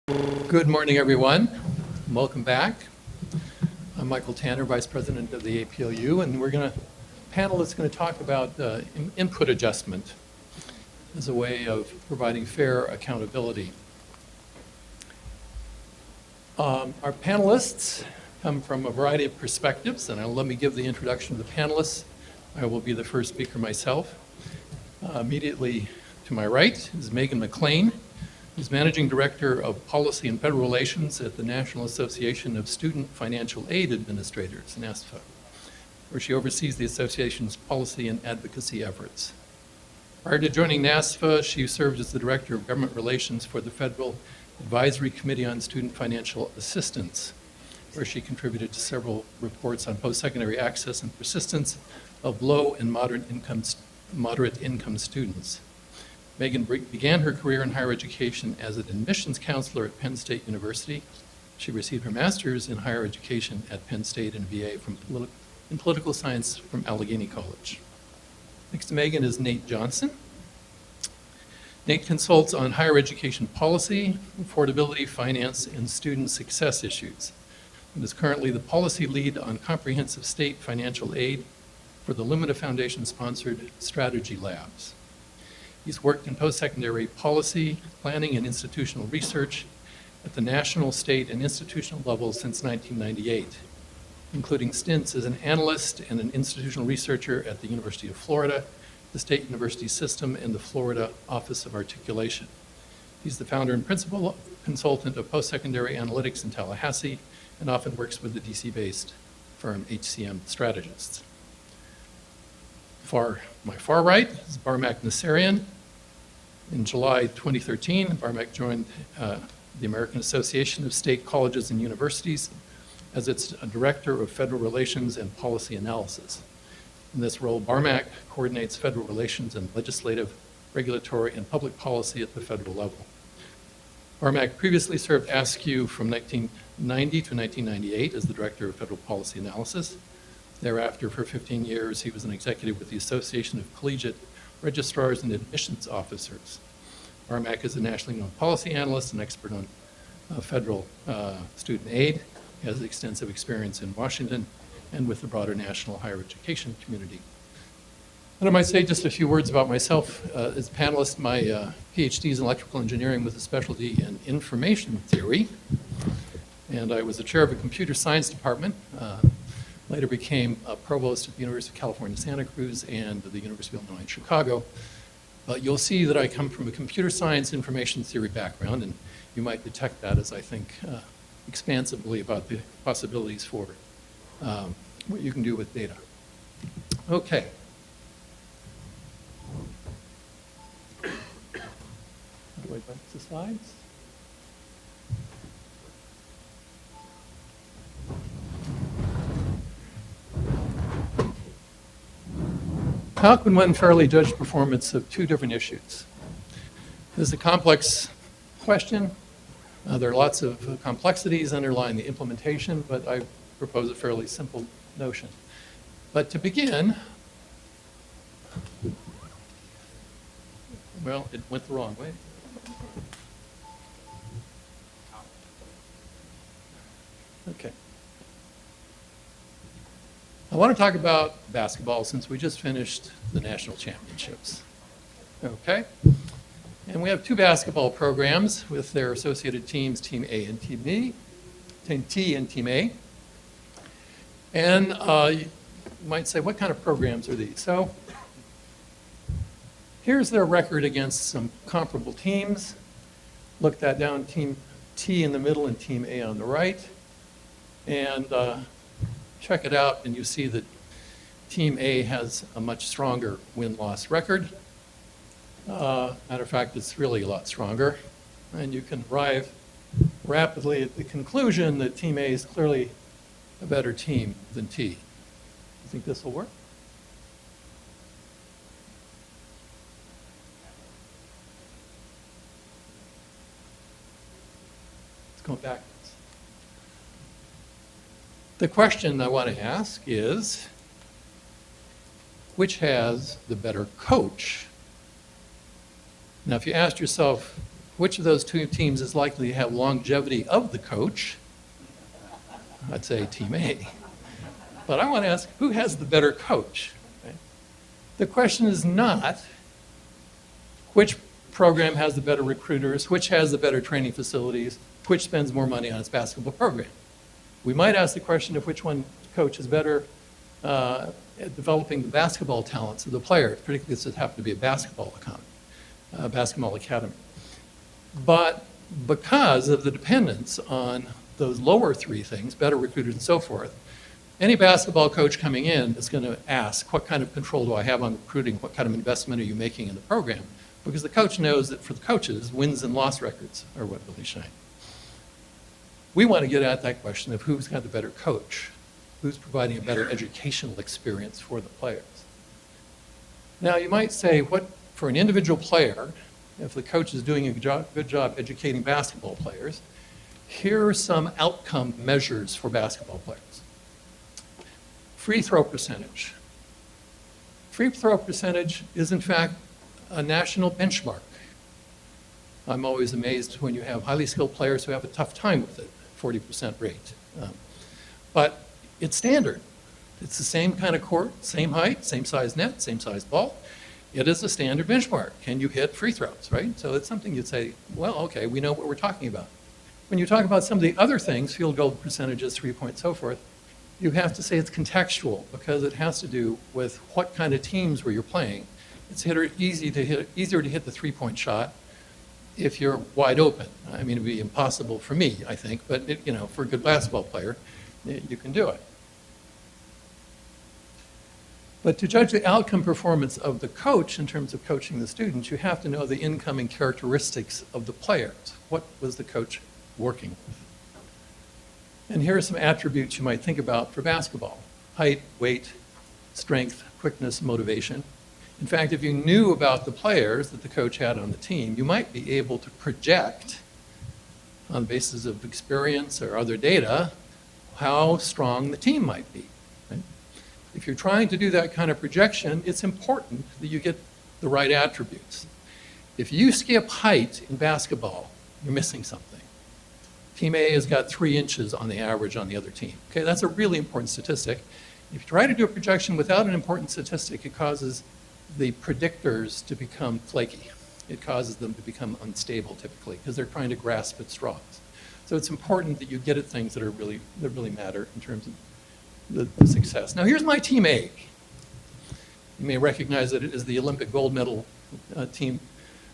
Good morning, everyone. Welcome back. I'm Michael Tanner, Vice President of the APLU, and panelists are going to talk about input adjustment as a way of providing fair accountability. Our panelists come from a variety of perspectives, and let me give the introduction to the panelists. I will be the first speaker myself. Immediately to my right is Megan McClean, who's Managing Director of Policy and Federal Relations at the National Association of Student Financial Aid Administrators, NASFAA, where she oversees the association's policy and advocacy efforts. Prior to joining NASFAA, she served as the Director of Government Relations for the Federal Advisory Committee on Student Financial Assistance, where she contributed to several reports on post-secondary access and persistence of low and moderate income students. Megan began her career in higher education as an admissions counselor at Penn State University. She received her master's in higher education at Penn State and VA in political science from Allegheny College. Next to Megan is Nate Johnson. Nate consults on higher education policy, affordability, finance, and student success issues, and is currently the policy lead on comprehensive state financial aid for the Lumina Foundation-sponsored Strategy Labs. He's worked in post-secondary policy, planning, and institutional research at the national, state, and institutional levels since 1998, including stints as an analyst and an institutional researcher at the University of Florida, the State University System, and the Florida Office of Articulation. He's the founder and principal consultant of post-secondary analytics in Tallahassee and often works with the DC-based firm HCM Strategists. My far right is Barmak Nassirian. In July 2013, Barmak joined the American Association of State Colleges and Universities as its Director of Federal Relations and Policy Analysis. In this role, Barmak coordinates federal relations and legislative, regulatory, and public policy at the federal level. Barmak previously served AASCU from 1990 to 1998 as the Director of Federal Policy Analysis. Thereafter, for 15 years, he was an executive with the Association of Collegiate Registrars and Admissions Officers. Barmak is a nationally known policy analyst and expert on federal student aid. He has extensive experience in Washington and with the broader national higher education community. And I might say just a few words about myself. As a panelist, my PhD is in electrical engineering with a specialty in information theory. And I was the chair of a computer science department. Later became a provost at the University of California, Santa Cruz, and the University of Illinois in Chicago. But you'll see that I come from a computer science information theory background, and you might detect that as I think expansively about the possibilities for what you can do with data. Okay. How do I advance the slides? How can one fairly judge performance of two different issues? This is a complex question. There are lots of complexities underlying the implementation, but I propose a fairly simple notion. But to begin, well, it went the wrong way. Okay. I want to talk about basketball since we just finished the national championships. Okay? And we have two basketball programs with their associated teams, Team A and Team B, Team T and Team A. And you might say, what kind of programs are these? So here's their record against some comparable teams. Look that down, Team T in the middle and Team A on the right. And check it out, and you see that Team A has a much stronger win-loss record. Matter of fact, it's really a lot stronger. And you can arrive rapidly at the conclusion that Team A is clearly a better team than T. You think this will work? It's going backwards. The question I want to ask is, which has the better coach? Now, if you asked yourself, which of those two teams is likely to have longevity of the coach? I'd say Team A. But I want to ask, who has the better coach? Okay. The question is not which program has the better recruiters, which has the better training facilities, which spends more money on its basketball program. We might ask the question of which one coach is better at developing the basketball talents of the players, particularly this would happen to be a basketball academy. But because of the dependence on those lower three things, better recruiters and so forth, any basketball coach coming in is going to ask, what kind of control do I have on recruiting? What kind of investment are you making in the program? Because the coach knows that for the coaches, wins and loss records are what really shine. We want to get at that question of who's got the better coach, who's providing a better educational experience for the players. Now, you might say, what for an individual player, if the coach is doing a good job educating basketball players, here are some outcome measures for basketball players. Free throw percentage. Free throw percentage is, in fact, a national benchmark. I'm always amazed when you have highly skilled players who have a tough time with it, 40% rate. But it's standard. It's the same kind of court, same height, same size net, same size ball. It is a standard benchmark. Can you hit free throws, right? So it's something you'd say, well, okay, we know what we're talking about. When you talk about some of the other things, field goal percentages, 3-point, so forth, you have to say it's contextual because it has to do with what kind of teams where you're playing. It's easier to hit the 3-point shot if you're wide open. I mean, it'd be impossible for me, I think, but for a good basketball player, you can do it. But to judge the outcome performance of the coach in terms of coaching the students, you have to know the incoming characteristics of the players. What was the coach working with? And here are some attributes you might think about for basketball: height, weight, strength, quickness, motivation. In fact, if you knew about the players that the coach had on the team, you might be able to project, on the basis of experience or other data, how strong the team might be. Right? If you're trying to do that kind of projection, it's important that you get the right attributes. If you skip height in basketball, you're missing something. Team A has got 3 inches on the average on the other team. Okay, that's a really important statistic. If you try to do a projection without an important statistic, it causes the predictors to become flaky. It causes them to become unstable typically because they're trying to grasp at straws. So it's important that you get at things that really matter in terms of the success. Now here's my Team A. You may recognize that it is the Olympic gold medal team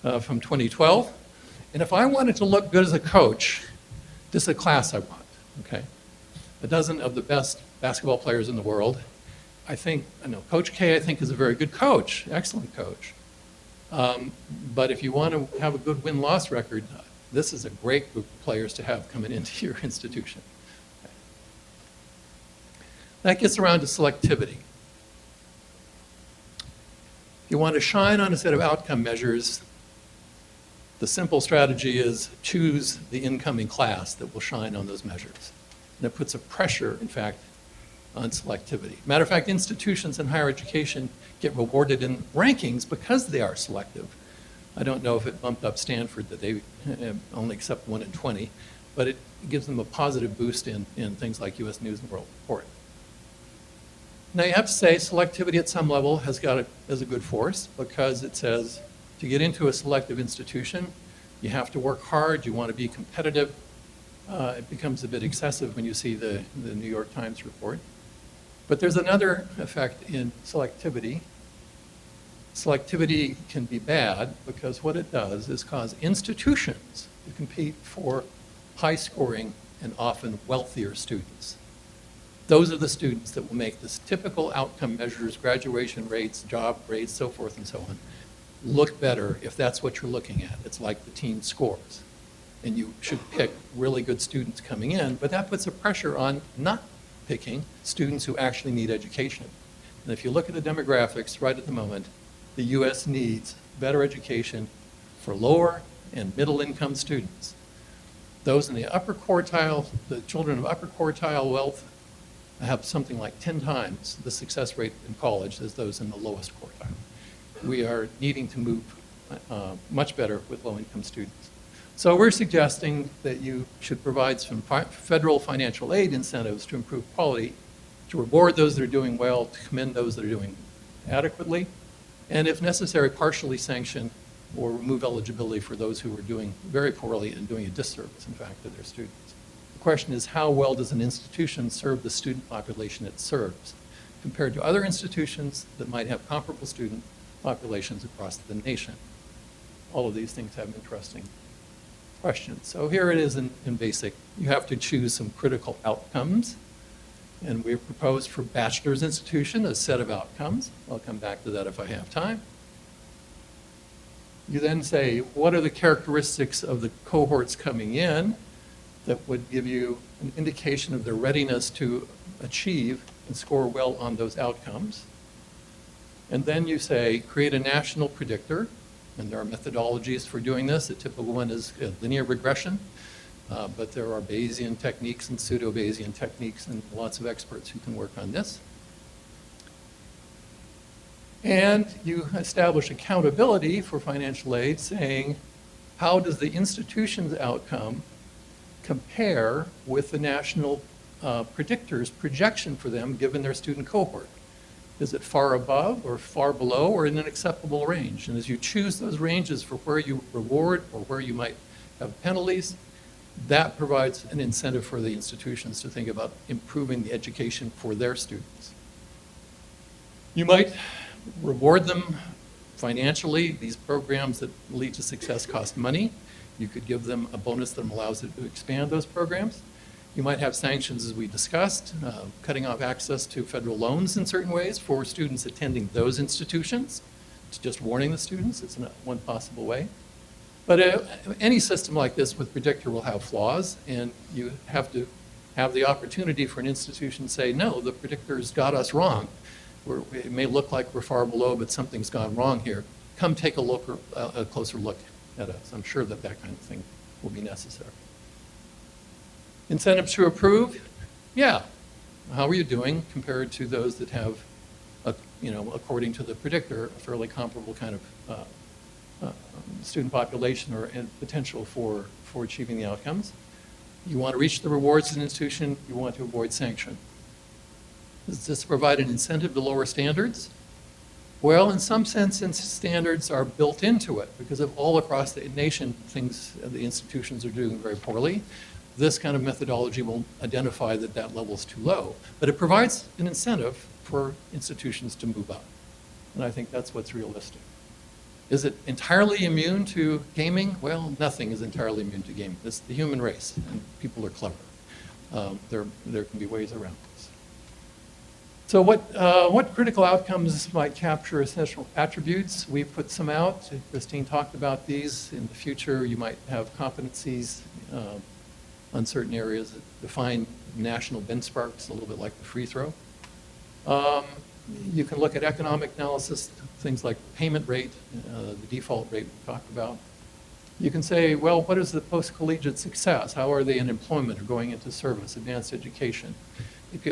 from 2012. And if I wanted to look good as a coach, this is a class I want, okay? A dozen of the best basketball players in the world. Coach K, I think, is a very good coach, excellent coach. But if you want to have a good win-loss record, this is a great group of players to have coming into your institution. Okay. That gets around to selectivity. If you want to shine on a set of outcome measures, the simple strategy is choose the incoming class that will shine on those measures. And it puts a pressure, in fact, on selectivity. Matter of fact, institutions in higher education get rewarded in rankings because they are selective. I don't know if it bumped up Stanford that they only accept 1 in 20, but it gives them a positive boost in things like U.S. News and World Report. Now you have to say selectivity at some level is a good force because it says to get into a selective institution, you have to work hard, you want to be competitive. It becomes a bit excessive when you see the New York Times report. But there's another effect in selectivity. Selectivity can be bad because what it does is cause institutions to compete for high-scoring and often wealthier students. Those are the students that will make this typical outcome measures, graduation rates, job rates, so forth and so on, look better if that's what you're looking at. It's like the team scores. And you should pick really good students coming in, but that puts a pressure on not picking students who actually need education. And if you look at the demographics right at the moment, the U.S. needs better education for lower and middle income students. Those in the upper quartile, the children of upper quartile wealth, have something like 10 times the success rate in college as those in the lowest quartile. We are needing to move much better with low income students. So we're suggesting that you should provide some federal financial aid incentives to improve quality, to reward those that are doing well, to commend those that are doing adequately, and if necessary, partially sanction or remove eligibility for those who are doing very poorly and doing a disservice, in fact, to their students. The question is, how well does an institution serve the student population it serves compared to other institutions that might have comparable student populations across the nation? All of these things have interesting questions. So here it is in basic. You have to choose some critical outcomes. And we've proposed for bachelor's institution a set of outcomes. I'll come back to that if I have time. You then say, what are the characteristics of the cohorts coming in that would give you an indication of their readiness to achieve and score well on those outcomes? And then you say, create a national predictor. And there are methodologies for doing this. A typical one is linear regression, but there are Bayesian techniques and pseudo-Bayesian techniques and lots of experts who can work on this. And you establish accountability for financial aid, saying, how does the institution's outcome compare with the national predictor's projection for them given their student cohort? Is it far above or far below or in an acceptable range? And as you choose those ranges for where you reward or where you might have penalties, that provides an incentive for the institutions to think about improving the education for their students. You might reward them financially. These programs that lead to success cost money. You could give them a bonus that allows it to expand those programs. You might have sanctions, as we discussed, cutting off access to federal loans in certain ways for students attending those institutions. It's just warning the students. It's not one possible way. But any system like this with predictor will have flaws, and you have to have the opportunity for an institution to say, no, the predictor's got us wrong. It may look like we're far below, but something's gone wrong here. Come take a closer look at us. I'm sure that kind of thing will be necessary. Incentives to approve, yeah. How are you doing compared to those that have, according to the predictor, a fairly comparable kind of student population and potential for achieving the outcomes? You want to reach the rewards of an institution, you want to avoid sanction. Does this provide an incentive to lower standards? Well, in some sense, standards are built into it because of all across the nation, the institutions are doing very poorly. This kind of methodology will identify that level is too low, but it provides an incentive for institutions to move up. And I think that's what's realistic. Is it entirely immune to gaming? Well, nothing is entirely immune to gaming. It's the human race, and people are clever. There can be ways around this. So what critical outcomes might capture essential attributes? We put some out. Christine talked about these. In the future, you might have competencies on certain areas that define national benchmarks, a little bit like the free throw. You can look at economic analysis, things like payment rate, the default rate we talked about. You can say, well, what is the post-collegiate success? How are they in employment or going into service, advanced education?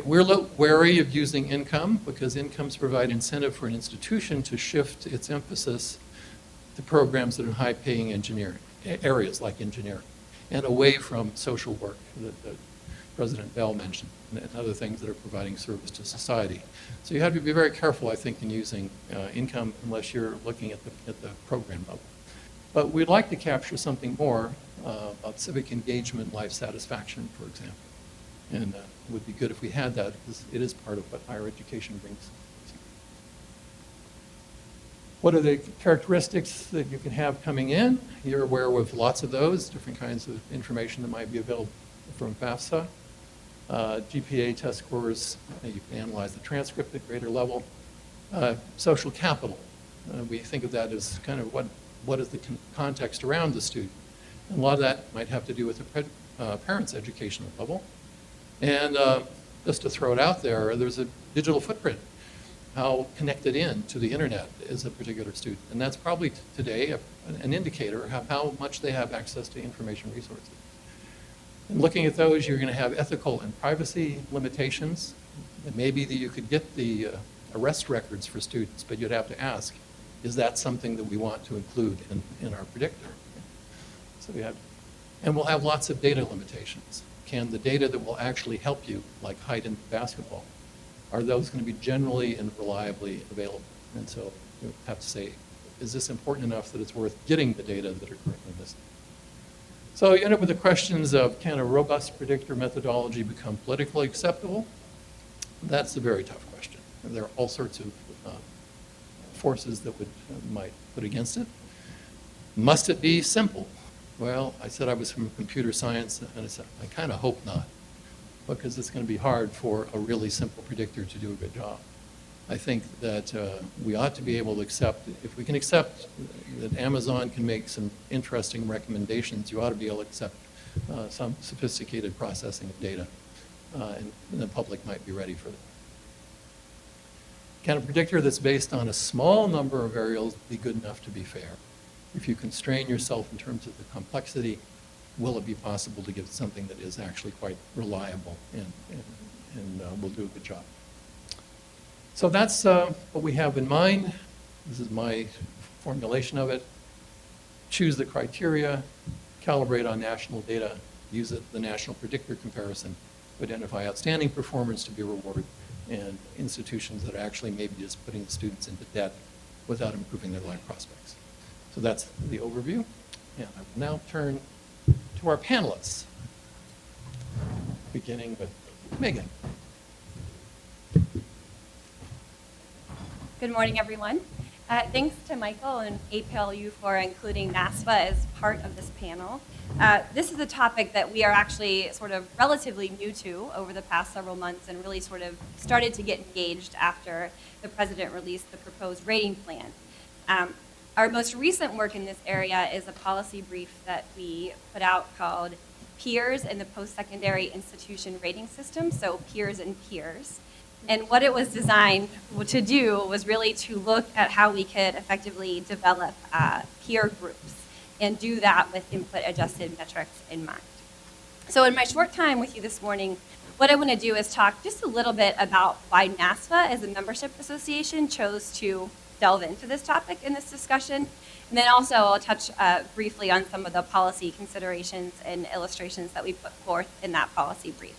We're a little wary of using income because incomes provide incentive for an institution to shift its emphasis to programs that are high-paying engineering, areas like engineering, and away from social work that President Bell mentioned, and other things that are providing service to society. So you have to be very careful, I think, in using income unless you're looking at the program level. But we'd like to capture something more about civic engagement, life satisfaction, for example. And it would be good if we had that because it is part of what higher education brings. What are the characteristics that you can have coming in? You're aware of lots of those, different kinds of information that might be available from FAFSA. GPA test scores, you can analyze the transcript at greater level. Social capital, we think of that as kind of what is the context around the student. And a lot of that might have to do with the parent's educational level. And just to throw it out there, there's a digital footprint. How connected in to the internet is a particular student. And that's probably today an indicator of how much they have access to information resources. And looking at those, you're going to have ethical and privacy limitations. It may be that you could get the arrest records for students, but you'd have to ask, is that something that we want to include in our predictor? So we have to And we'll have lots of data limitations. Can the data that will actually help you, like height in basketball, are those going to be generally and reliably available? And so you have to say, is this important enough that it's worth getting the data that are currently missing? So you end up with the questions of, can a robust predictor methodology become politically acceptable? That's a very tough question. There are all sorts of forces that might put against it. Must it be simple? Well, I said I was from computer science, and I said, I kind of hope not, because it's going to be hard for a really simple predictor to do a good job. I think that we ought to be able to accept, if we can accept that Amazon can make some interesting recommendations, you ought to be able to accept some sophisticated processing of data, and the public might be ready for that. Can a predictor that's based on a small number of variables be good enough to be fair? If you constrain yourself in terms of the complexity, will it be possible to give something that is actually quite reliable and will do a good job? So that's what we have in mind. This is my formulation of it. Choose the criteria, calibrate on national data, use the national predictor comparison to identify outstanding performance to be rewarded, and institutions that are actually maybe just putting the students into debt without improving their life prospects. So that's the overview. And I will now turn to our panelists, beginning with Megan. Good morning, everyone. Thanks to Michael and APLU for including NASFAA as part of this panel. This is a topic that we are actually sort of relatively new to over the past several months and really sort of started to get engaged after the president released the proposed rating plan. Our most recent work in this area is a policy brief that we put out called Peers in the Post-Secondary Institution Rating System, so Peers and Peers. And what it was designed to do was really to look at how we could effectively develop peer groups and do that with input-adjusted metrics in mind. So in my short time with you this morning, what I want to do is talk just a little bit about why NASFAA as a membership association chose to delve into this topic in this discussion. And then also I'll touch briefly on some of the policy considerations and illustrations that we put forth in that policy brief.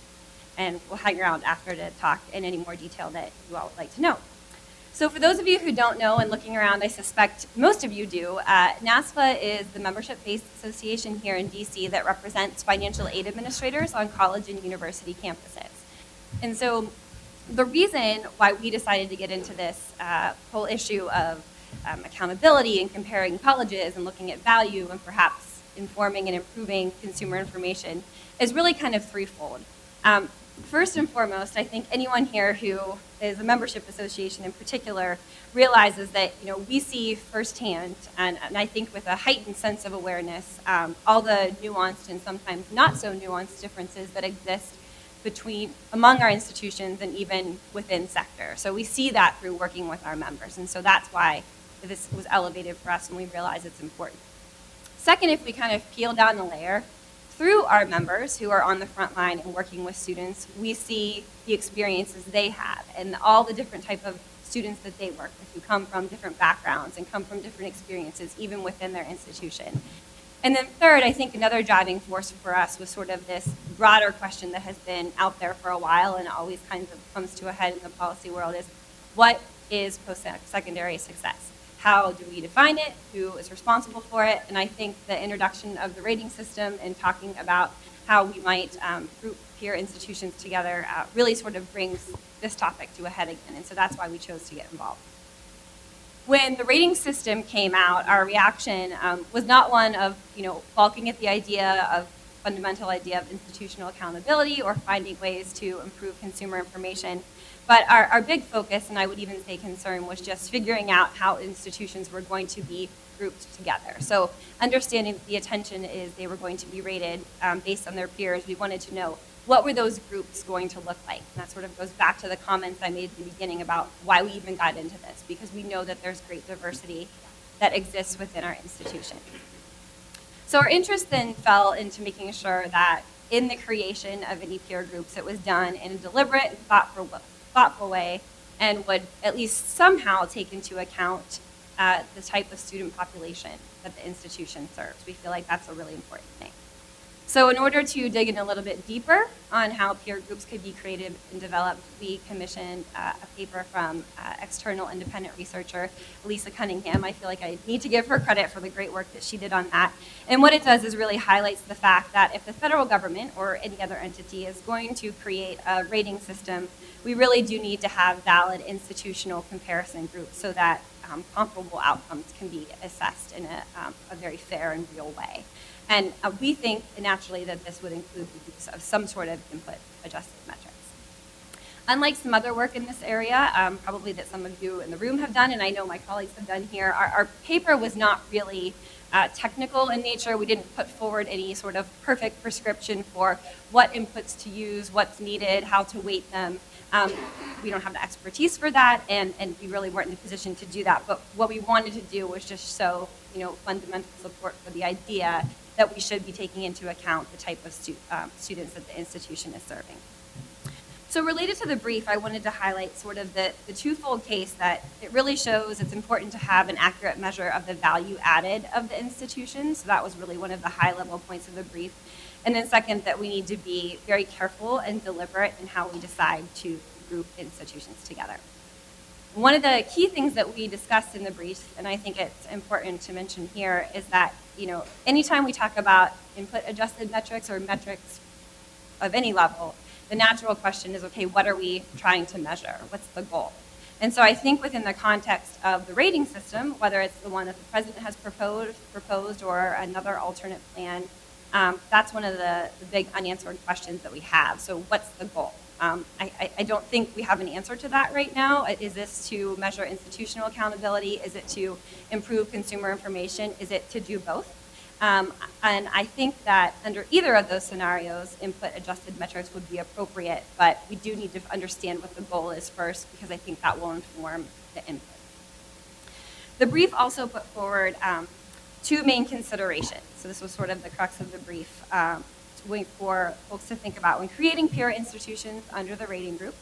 And we'll hang around after to talk in any more detail that you all would like to know. So for those of you who don't know and looking around, I suspect most of you do, NASFAA is the membership-based association here in DC that represents financial aid administrators on college and university campuses. And so the reason why we decided to get into this whole issue of accountability and comparing colleges and looking at value and perhaps informing and improving consumer information is really kind of threefold. First and foremost, I think anyone here who is a membership association in particular realizes that we see firsthand, and I think with a heightened sense of awareness, all the nuanced and sometimes not so nuanced differences that exist among our institutions and even within sector. So we see that through working with our members, and so that's why this was elevated for us and we realize it's important. Second, if we kind of peel down the layer, through our members who are on the front line and working with students, we see the experiences they have and all the different type of students that they work with who come from different backgrounds and come from different experiences even within their institution. And then third, I think another driving force for us was sort of this broader question that has been out there for a while and always kind of comes to a head in the policy world is, what is post-secondary success? How do we define it? Who is responsible for it? And I think the introduction of the rating system and talking about how we might group peer institutions together really sort of brings this topic to a head again. And so that's why we chose to get involved. When the rating system came out, our reaction was not one of balking at the fundamental idea of institutional accountability or finding ways to improve consumer information. But our big focus, and I would even say concern, was just figuring out how institutions were going to be grouped together. So understanding that the attention is they were going to be rated based on their peers, we wanted to know what were those groups going to look like. And that sort of goes back to the comments I made at the beginning about why we even got into this, because we know that there's great diversity that exists within our institution. So our interest then fell into making sure that in the creation of any peer groups, it was done in a deliberate and thoughtful way and would at least somehow take into account the type of student population that the institution serves. We feel like that's a really important thing. So in order to dig in a little bit deeper on how peer groups could be created and developed, we commissioned a paper from external independent researcher Lisa Cunningham. I feel like I need to give her credit for the great work that she did on that. And what it does is really highlights the fact that if the federal government or any other entity is going to create a rating system, we really do need to have valid institutional comparison groups so that comparable outcomes can be assessed in a very fair and real way. And we think naturally that this would include the use of some sort of input adjusted metrics. Unlike some other work in this area, probably that some of you in the room have done, and I know my colleagues have done here, our paper was not really technical in nature. We didn't put forward any sort of perfect prescription for what inputs to use, what's needed, how to weight them. We don't have the expertise for that, and we really weren't in a position to do that. But what we wanted to do was just show, fundamental support for the idea that we should be taking into account the type of students that the institution is serving. So related to the brief, I wanted to highlight sort of the twofold case that it really shows it's important to have an accurate measure of the value added of the institution. So that was really one of the high-level points of the brief. And then second, that we need to be very careful and deliberate in how we decide to group institutions together. One of the key things that we discussed in the brief, and I think it's important to mention here, is that anytime we talk about input adjusted metrics or metrics of any level, the natural question is, okay, what are we trying to measure? What's the goal? And so I think within the context of the rating system, whether it's the one that the president has proposed or another alternate plan, that's one of the big unanswered questions that we have. So what's the goal? I don't think we have an answer to that right now. Is this to measure institutional accountability? Is it to improve consumer information? Is it to do both? And I think that under either of those scenarios, input adjusted metrics would be appropriate, but we do need to understand what the goal is first, because I think that will inform the input. The brief also put forward two main considerations. So this was sort of the crux of the brief for folks to think about when creating peer institutions under the rating group.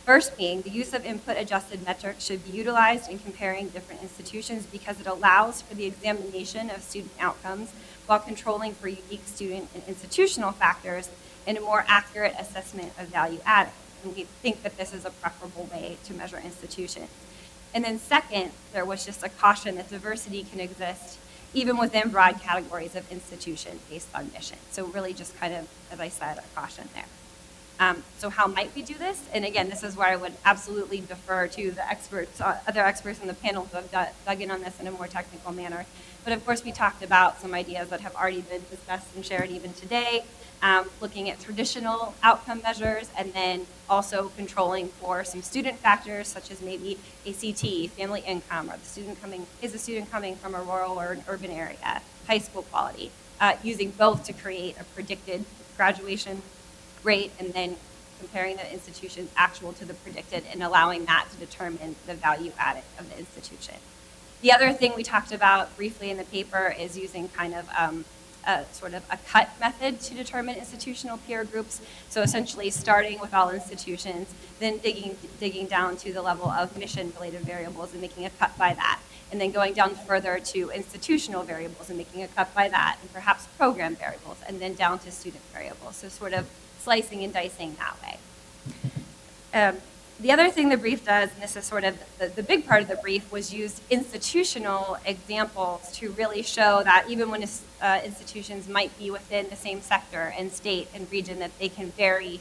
First being, the use of input adjusted metrics should be utilized in comparing different institutions because it allows for the examination of student outcomes while controlling for unique student and institutional factors and a more accurate assessment of value added. And we think that this is a preferable way to measure institutions. And then second, there was just a caution that diversity can exist even within broad categories of institution based on mission. So really just kind of, as I said, a caution there. So how might we do this? And again, this is where I would absolutely defer to the experts, other experts in the panel who have dug in on this in a more technical manner. But of course, we talked about some ideas that have already been discussed and shared even today, looking at traditional outcome measures, and then also controlling for some student factors such as maybe ACT, family income, or is the student coming from a rural or an urban area, high school quality, using both to create a predicted graduation rate and then comparing the institution's actual to the predicted and allowing that to determine the value added of the institution. The other thing we talked about briefly in the paper is using kind of sort of a cut method to determine institutional peer groups. So essentially starting with all institutions, then digging down to the level of mission-related variables and making a cut by that. And then going down further to institutional variables and making a cut by that, and perhaps program variables, and then down to student variables. So sort of slicing and dicing that way. The other thing the brief does, and this is sort of the big part of the brief, was use institutional examples to really show that even when institutions might be within the same sector and state and region, that they can vary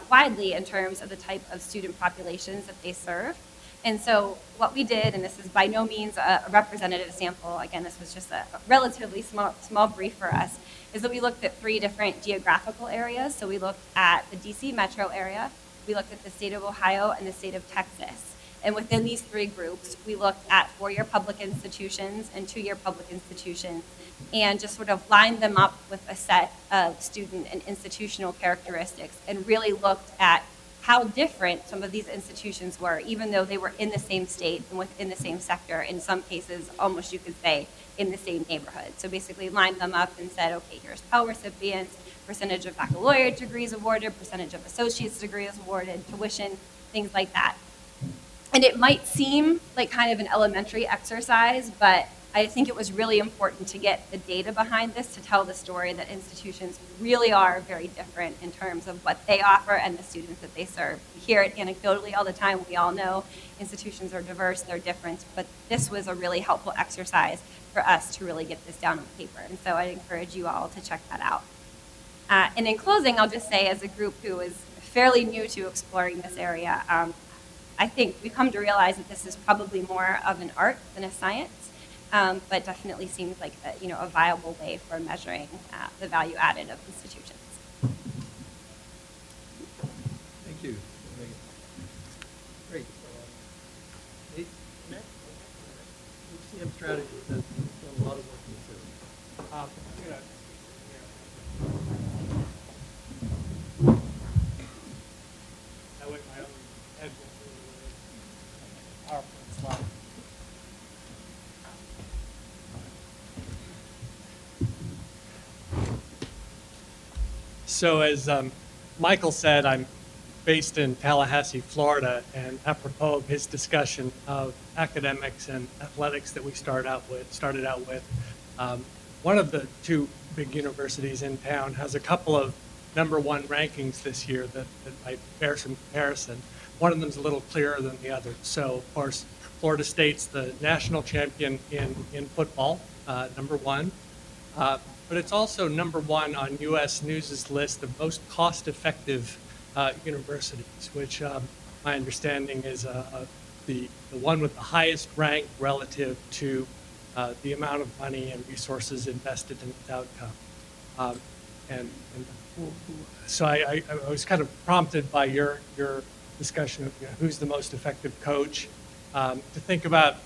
widely in terms of the type of student populations that they serve. And so what we did, and this is by no means a representative sample, again, this was just a relatively small brief for us, is that we looked at 3 different geographical areas. So we looked at the DC metro area, we looked at the state of Ohio, and the state of Texas. And within these 3 groups, we looked at 4-year public institutions and 2-year public institutions, and just sort of lined them up with a set of student and institutional characteristics, and really looked at how different some of these institutions were, even though they were in the same state and within the same sector, in some cases, almost you could say, in the same neighborhood. So basically lined them up and said, okay, here's Pell recipients, percentage of baccalaureate degrees awarded, percentage of associate's degrees awarded, tuition, things like that. And it might seem like kind of an elementary exercise, but I think it was really important to get the data behind this to tell the story that institutions really are very different in terms of what they offer and the students that they serve. We hear it anecdotally all the time. We all know institutions are diverse, they're different, but this was a really helpful exercise for us to really get this down on paper. And so I encourage you all to check that out. And in closing, I'll just say, as a group who is fairly new to exploring this area, I think we've come to realize that this is probably more of an art than a science. But definitely seems like a viable way for measuring the value added of institutions. Thank you. Great. Nate, HCM Strategists has done a lot of work in this area. I went my own head PowerPoint slide. So as Michael said, I'm based in Tallahassee, Florida, and apropos of his discussion of academics and athletics that we started out with, one of the two big universities in town has a couple of #1 rankings this year that might bear some comparison. One of them is a little clearer than the other. So, of course, Florida State's the national champion in football, #1. But it's also #1 on U.S. News' list of most cost-effective universities, which my understanding is the one with the highest rank relative to the amount of money and resources invested in its outcome. And so I was kind of prompted by your discussion of who's the most effective coach to think about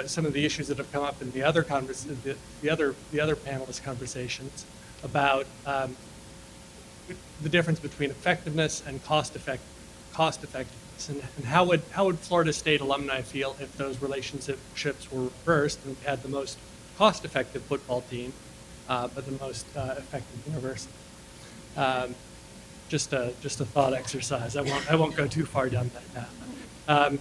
some of the issues that have come up in the other the other panelist conversations about the difference between effectiveness and cost effectiveness, and how would Florida State alumni feel if those relationships were reversed and we had the most cost-effective football team, but the most effective university. Just a thought exercise. I won't go too far down that path.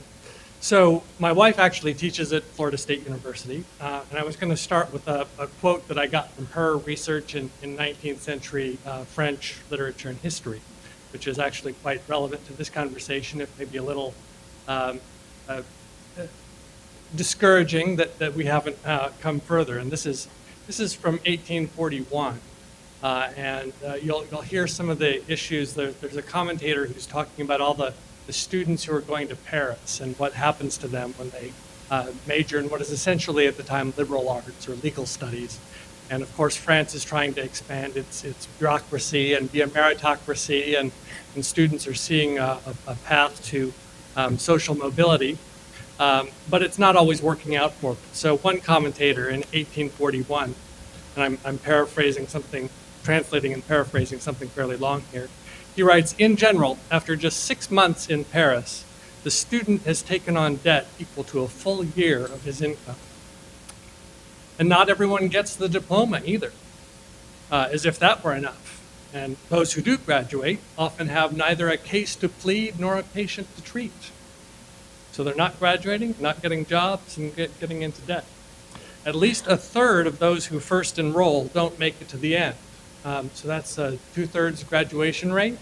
So my wife actually teaches at Florida State University, and I was going to start with a quote that I got from her research in 19th century French literature and history, which is actually quite relevant to this conversation, if maybe a little discouraging that we haven't come further. And this is from 1841, and you'll hear some of the issues. There's a commentator who's talking about all the students who are going to Paris and what happens to them when they major in what is essentially at the time liberal arts or legal studies. And of course, France is trying to expand its bureaucracy and be a meritocracy, and students are seeing a path to social mobility. But it's not always working out for them. So one commentator in 1841, and I'm translating and paraphrasing something fairly long here, he writes, "In general, after just 6 months in Paris, the student has taken on debt equal to a full year of his income. And not everyone gets the diploma either, as if that were enough. And those who do graduate often have neither a case to plead nor a patient to treat. So they're not graduating, not getting jobs, and getting into debt. At least a third of those who first enroll don't make it to the end." So that's a 2/3 graduation rate.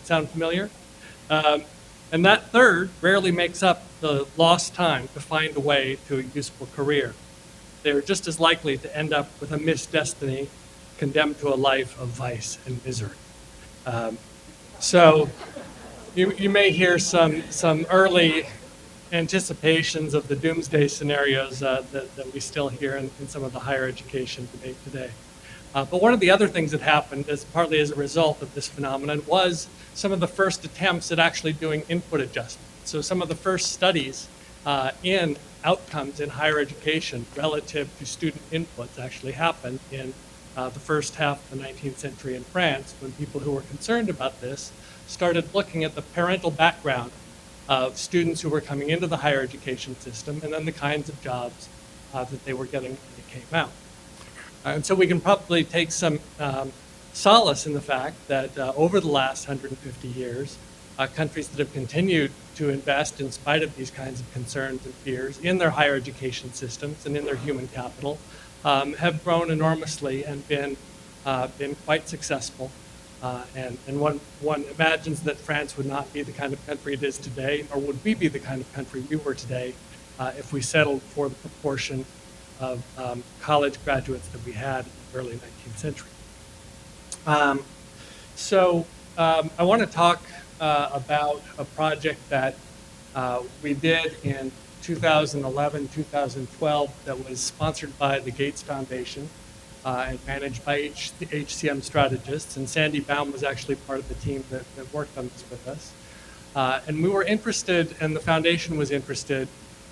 Sound familiar? And that third rarely makes up the lost time to find a way to a useful career. They're just as likely to end up with a missed destiny, condemned to a life of vice and misery. So you may hear some early anticipations of the doomsday scenarios that we still hear in some of the higher education debate today. But one of the other things that happened, partly as a result of this phenomenon, was some of the first attempts at actually doing input adjustment. So some of the first studies in outcomes in higher education relative to student inputs actually happened in the first half of the 19th century in France, when people who were concerned about this started looking at the parental background of students who were coming into the higher education system, and then the kinds of jobs that they were getting when they came out. And so we can probably take some solace in the fact that over the last 150 years, countries that have continued to invest in spite of these kinds of concerns and fears in their higher education systems and in their human capital have grown enormously and been quite successful. And one imagines that France would not be the kind of country it is today, nor would we be the kind of country we were today if we settled for the proportion of college graduates that we had in the early 19th century. I want to talk about a project that we did in 2011, 2012 that was sponsored by the Gates Foundation and managed by HCM Strategists. And Sandy Baum was actually part of the team that worked on this with us. And we were interested, and the foundation was interested,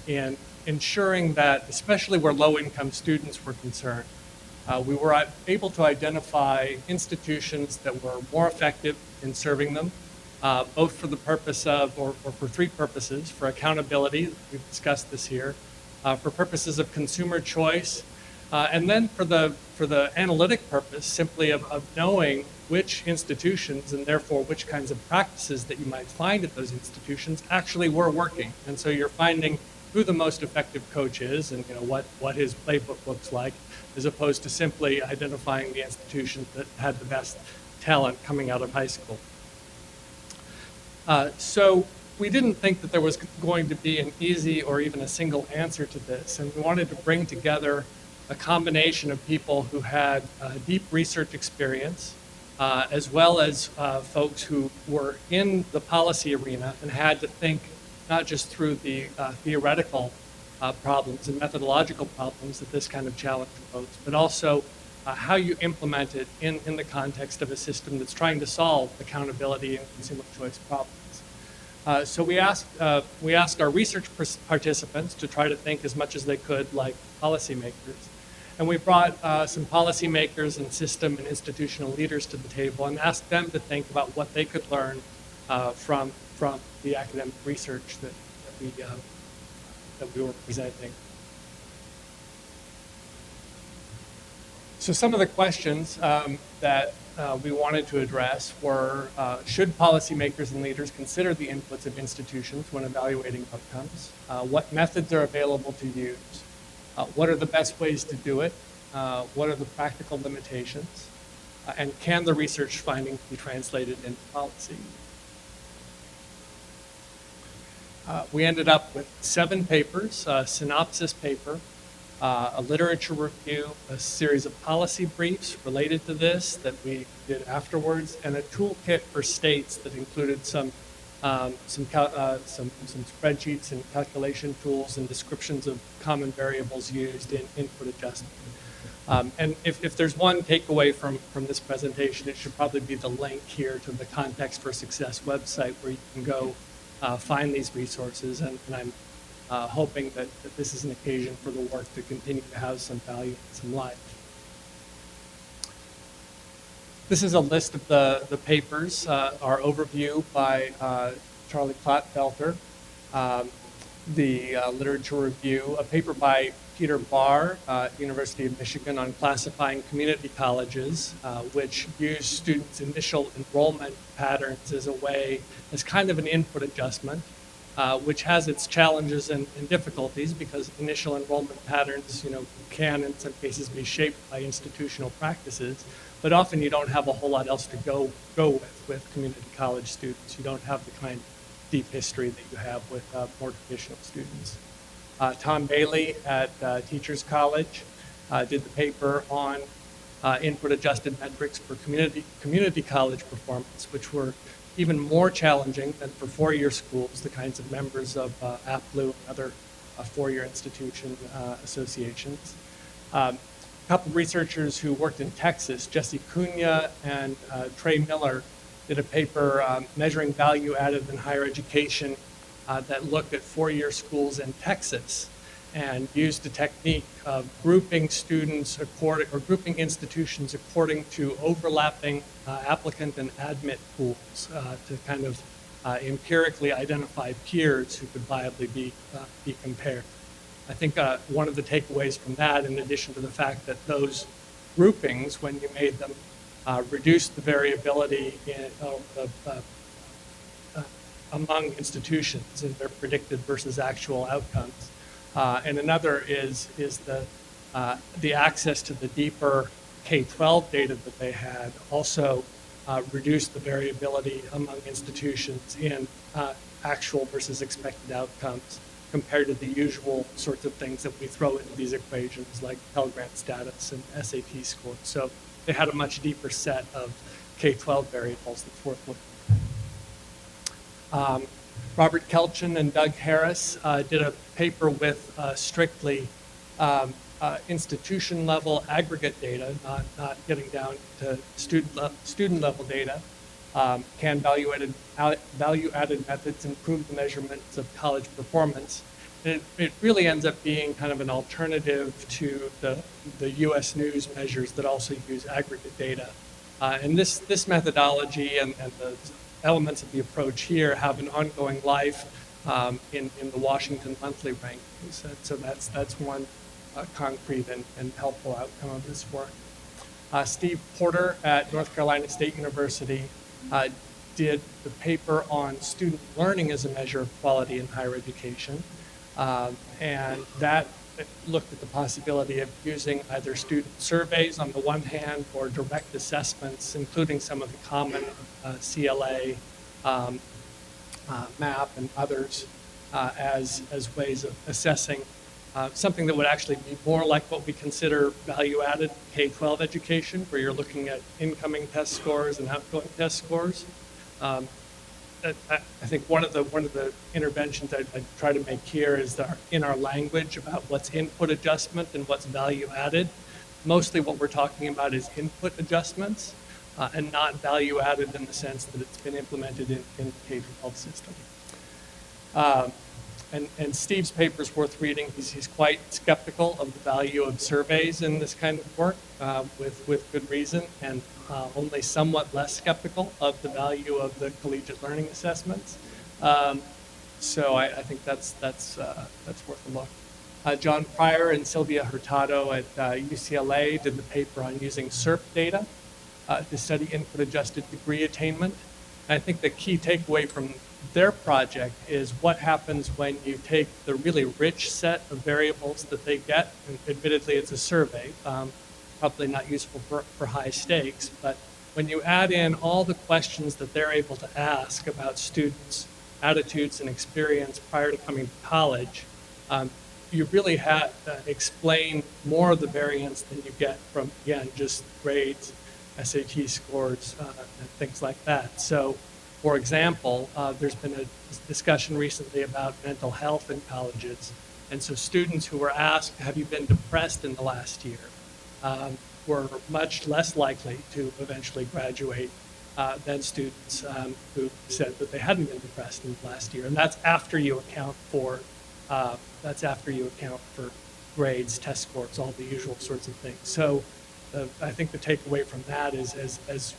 in ensuring that, especially where low-income students were concerned, we were able to identify institutions that were more effective in serving them, both for the purpose of, or for three purposes: for accountability, we've discussed this here, for purposes of consumer choice, and then for the analytic purpose simply of knowing which institutions, and therefore which kinds of practices that you might find at those institutions, actually were working. And so you're finding who the most effective coach is, and what his playbook looks like, as opposed to simply identifying the institutions that had the best talent coming out of high school. So we didn't think that there was going to be an easy or even a single answer to this, and we wanted to bring together a combination of people who had deep research experience, as well as folks who were in the policy arena and had to think not just through the theoretical problems and methodological problems that this kind of challenge poses, but also how you implement it in the context of a system that's trying to solve accountability and consumer choice problems. So we asked our research participants to try to think as much as they could like policymakers. And we brought some policymakers and system and institutional leaders to the table and asked them to think about what they could learn from the academic research that we were presenting. So some of the questions that we wanted to address were, should policymakers and leaders consider the inputs of institutions when evaluating outcomes? What methods are available to use? What are the best ways to do it? What are the practical limitations? And can the research findings be translated into policy? We ended up with 7 papers, a synopsis paper, a literature review, a series of policy briefs related to this that we did afterwards, and a toolkit for states that included some spreadsheets and calculation tools and descriptions of common variables used in input adjustment. And if there's one takeaway from this presentation, it should probably be the link here to the Context for Success website, where you can go find these resources, and I'm hoping that this is an occasion for the work to continue to have some value and some life. This is a list of the papers, our overview by Charlie Plattfelter, the literature review, a paper by Peter Barr, University of Michigan, on classifying community colleges, which use students' initial enrollment patterns as kind of an input adjustment, which has its challenges and difficulties, because initial enrollment patterns, can in some cases be shaped by institutional practices, but often you don't have a whole lot else to go with community college students. You don't have the kind of deep history that you have with more traditional students. Tom Bailey at Teachers College did the paper on input-adjusted metrics for community college performance, which were even more challenging than for four-year schools, the kinds of members of APLU and other four-year institution associations. A couple researchers who worked in Texas, Jesse Cunha and Trey Miller, did a paper measuring value added in higher education that looked at four-year schools in Texas and used a technique of grouping students grouping institutions according to overlapping applicant and admit pools to kind of empirically identify peers who could viably be compared. I think one of the takeaways from that, in addition to the fact that those groupings, when you made them, reduced the variability in among institutions in their predicted versus actual outcomes. And another is the access to the deeper K-12 data that they had also reduced the variability among institutions in actual versus expected outcomes compared to the usual sorts of things that we throw into these equations like Pell Grant status and SAT scores. So they had a much deeper set of K-12 variables that's worth looking at. Robert Kelchin and Doug Harris did a paper with strictly institution-level aggregate data, not getting down to student-level data. Can value-added methods improve the measurements of college performance? It really ends up being kind of an alternative to the U.S. News measures that also use aggregate data. And this methodology and the elements of the approach here have an ongoing life in the Washington Monthly rankings. So that's one concrete and helpful outcome of this work. Steve Porter at North Carolina State University did the paper on student learning as a measure of quality in higher education. And that looked at the possibility of using either student surveys on the one hand or direct assessments, including some of the common CLA, MAP, and others as ways of assessing something that would actually be more like what we consider value-added K-12 education, where you're looking at incoming test scores and outgoing test scores. I think one of the interventions I try to make here is in our language about what's input adjustment and what's value added. Mostly what we're talking about is input adjustments and not value added in the sense that it's been implemented in the K-12 system. And Steve's paper is worth reading. He's quite skeptical of the value of surveys in this kind of work with good reason, and only somewhat less skeptical of the value of the collegiate learning assessments. So I think that's worth a look. John Pryor and Sylvia Hurtado at UCLA did the paper on using SERP data to study input-adjusted degree attainment. And I think the key takeaway from their project is what happens when you take the really rich set of variables that they get, and admittedly it's a survey, probably not useful for high stakes, but when you add in all the questions that they're able to ask about students' attitudes and experience prior to coming to college, you really have explain more of the variance than you get from, again, just grades, SAT scores, and things like that. So, for example, there's been a discussion recently about mental health in colleges. And so students who were asked, have you been depressed in the last year, were much less likely to eventually graduate than students who said that they hadn't been depressed in the last year. And that's after you account for grades, test scores, all the usual sorts of things. So I think the takeaway from that is as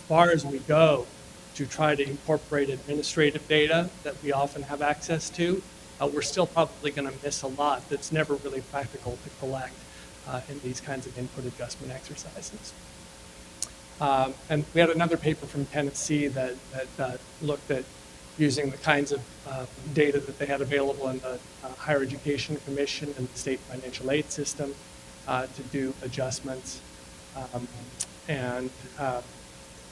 far as we go to try to incorporate administrative data that we often have access to, we're still probably going to miss a lot that's never really practical to collect in these kinds of input adjustment exercises. And we had another paper from Tennessee that looked at using the kinds of data that they had available in the Higher Education Commission and the state financial aid system to do adjustments.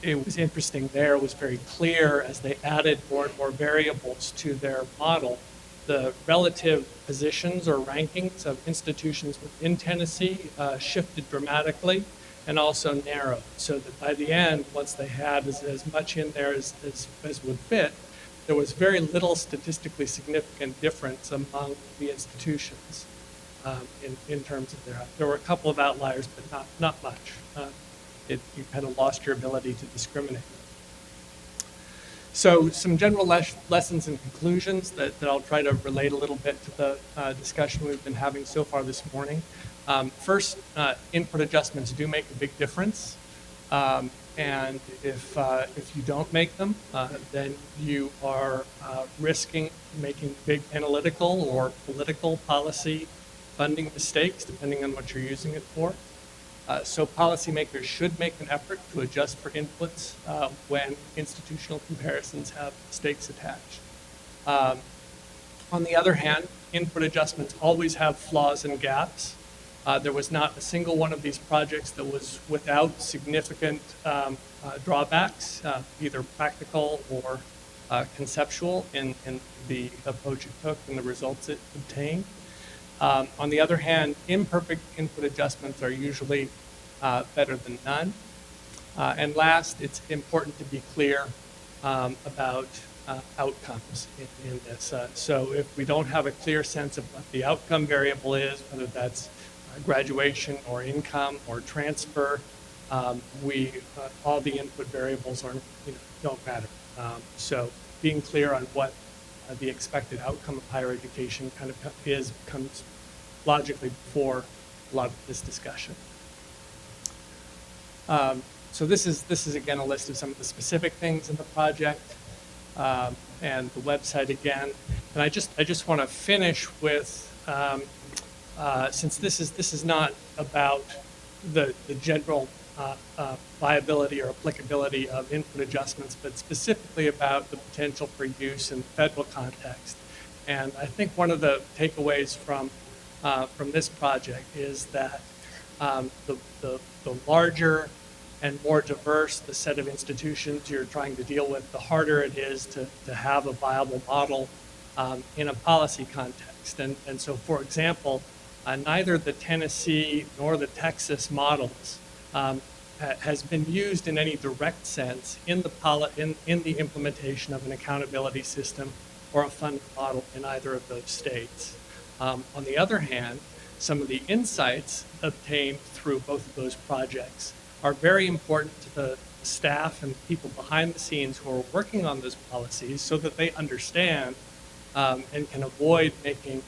It was interesting there. It was very clear as they added more and more variables to their model, the relative positions or rankings of institutions within Tennessee shifted dramatically and also narrowed, so that by the end, once they had as much in there as would fit, there was very little statistically significant difference among the institutions in terms of there were a couple of outliers, but not much. You kind of lost your ability to discriminate. So some general lessons and conclusions that I'll try to relate a little bit to the discussion we've been having so far this morning. First, input adjustments do make a big difference. And if you don't make them, then you are risking making big analytical or political policy funding mistakes, depending on what you're using it for. So policymakers should make an effort to adjust for inputs when institutional comparisons have stakes attached. On the other hand, input adjustments always have flaws and gaps. There was not a single one of these projects that was without significant drawbacks, either practical or conceptual in the approach it took and the results it obtained. On the other hand, imperfect input adjustments are usually better than none. And last, it's important to be clear about outcomes in this. So if we don't have a clear sense of what the outcome variable is, whether that's graduation or income or transfer, all the input variables don't matter. So being clear on what the expected outcome of higher education kind of comes logically before a lot of this discussion. So this is again a list of some of the specific things in the project and the website again. And I just want to finish with since this is not about the general viability or applicability of input adjustments, but specifically about the potential for use in the federal context. And I think one of the takeaways from this project is that the larger and more diverse the set of institutions you're trying to deal with, the harder it is to have a viable model in a policy context. And so, for example, neither the Tennessee nor the Texas models has been used in any direct sense in the implementation of an accountability system or a funding model in either of those states. On the other hand, some of the insights obtained through both of those projects are very important to the staff and people behind the scenes who are working on those policies so that they understand and can avoid making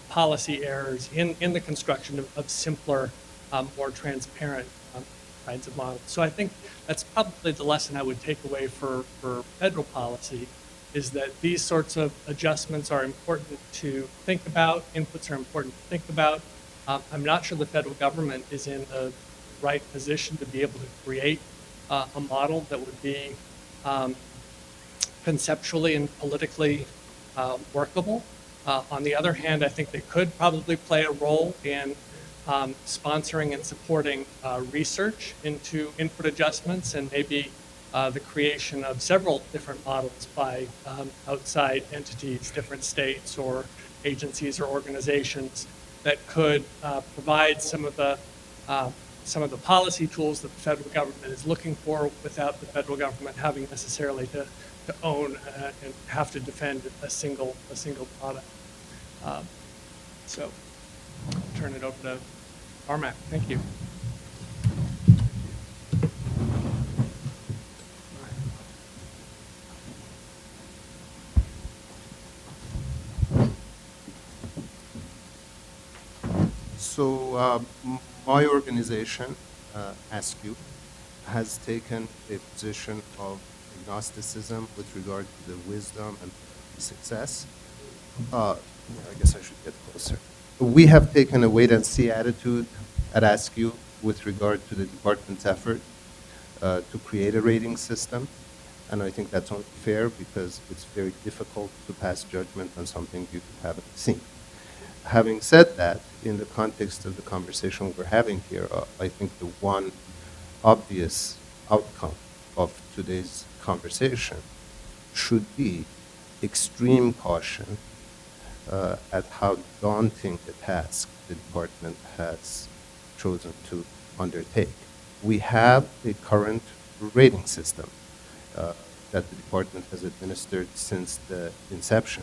policy errors in the construction of simpler, more transparent kinds of models. So I think that's probably the lesson I would take away for federal policy, is that these sorts of adjustments are important to think about, inputs are important to think about. I'm not sure the federal government is in the right position to be able to create a model that would be conceptually and politically workable. On the other hand, I think they could probably play a role in sponsoring and supporting research into input adjustments and maybe the creation of several different models by outside entities, different states or agencies or organizations that could provide some of the policy tools that the federal government is looking for without the federal government having necessarily to own and have to defend a single product. So I'll turn it over to Barmak. Thank you. So my organization, AASCU, has taken a position of agnosticism with regard to the wisdom and success. I guess I should get closer. We have taken a wait-and-see attitude at AASCU with regard to the department's effort to create a rating system. And I think that's only fair because it's very difficult to pass judgment on something you haven't seen. Having said that, in the context of the conversation we're having here, I think the one obvious outcome of today's conversation should be extreme caution at how daunting a task the department has chosen to undertake. We have a current rating system that the department has administered since the inception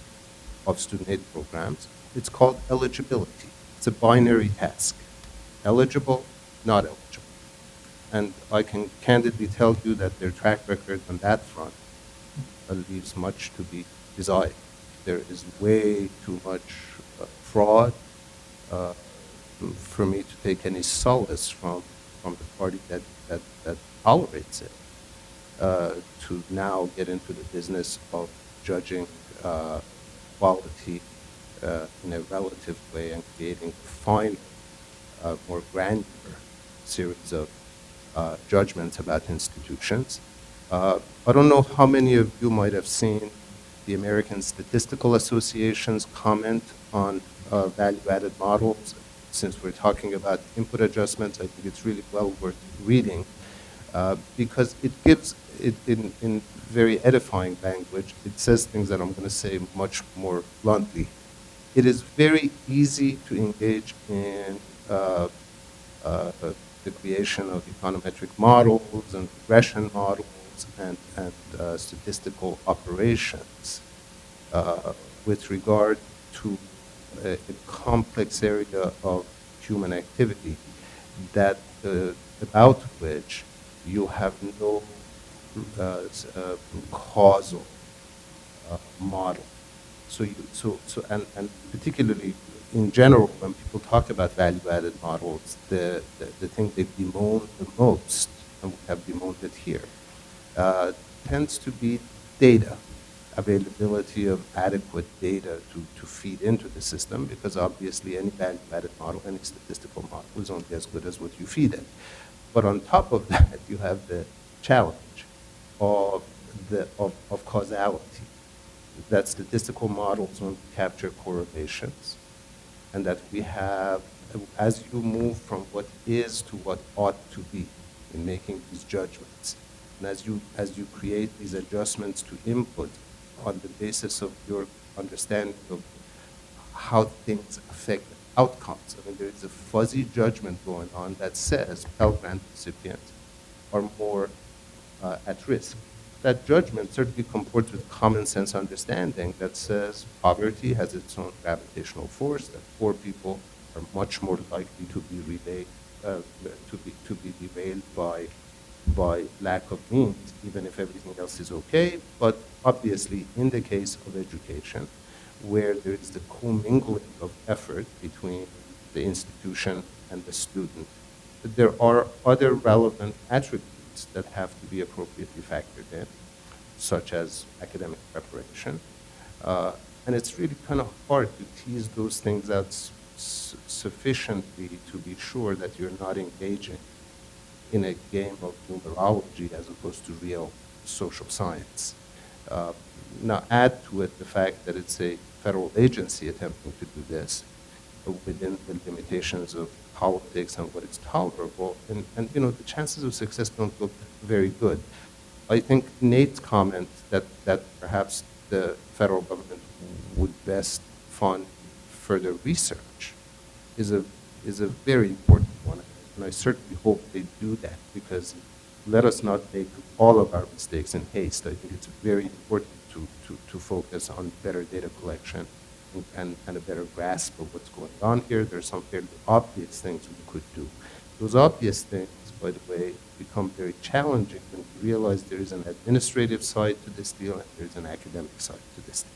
of student aid programs. It's called eligibility. It's a binary task: eligible, not eligible. And I can candidly tell you that their track record on that front leaves much to be desired. There is way too much fraud for me to take any solace from the party that tolerates it, to now get into the business of judging quality in a relative way and creating finer, more granular series of judgments about institutions. I don't know how many of you might have seen the American Statistical Association's comment on value-added models. Since we're talking about input adjustments, I think it's really well worth reading because it gives it in very edifying language. It says things that I'm going to say much more bluntly. It is very easy to engage in the creation of econometric models and regression models and statistical operations with regard to a complex area of human activity that about which you have no causal model. And particularly in general, when people talk about value-added models, the thing they bemoan the most, and we have bemoaned it here, tends to be data, availability of adequate data to feed into the system, because obviously any value-added model, any statistical model is only as good as what you feed it. But on top of that, you have the challenge of causality, that statistical models won't capture correlations, and that we have, as you move from what is to what ought to be in making these judgments, and as you create these adjustments to input on the basis of your understanding of how things affect outcomes. I mean, there is a fuzzy judgment going on that says Pell Grant recipients are more at risk. That judgment certainly comports with common sense understanding that says poverty has its own gravitational force, that poor people are much more likely to be derailed by lack of means, even if everything else is okay. But obviously, in the case of education, where there is the commingling of effort between the institution and the student, there are other relevant attributes that have to be appropriately factored in, such as academic preparation. And it's really kind of hard to tease those things out sufficiently to be sure that you're not engaging in a game of numerology as opposed to real social science. Now add to it the fact that it's a federal agency attempting to do this within the limitations of politics and what is tolerable, and you know, the chances of success don't look very good. I think Nate's comment that perhaps the federal government would best fund further research is a very important one, and I certainly hope they do that, because let us not make all of our mistakes in haste. I think it's very important to focus on better data collection and a better grasp of what's going on here. There's some fairly obvious things we could do. Those obvious things, by the way, become very challenging when you realize there is an administrative side to this deal and there's an academic side to this deal.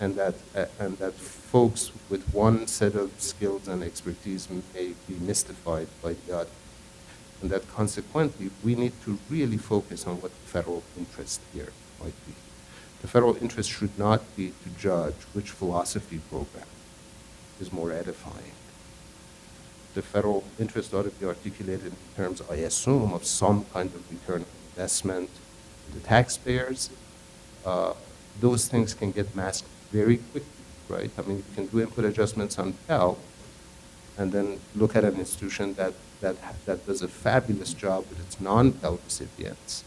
And that folks with one set of skills and expertise may be mystified by the other. And that consequently, we need to really focus on what the federal interest here might be. The federal interest should not be to judge which philosophy program is more edifying. The federal interest ought to be articulated in terms, I assume, of some kind of return on investment to the taxpayers. Those things can get masked very quickly, right? I mean, you can do input adjustments on Pell and then look at an institution that does a fabulous job with its non-Pell recipients,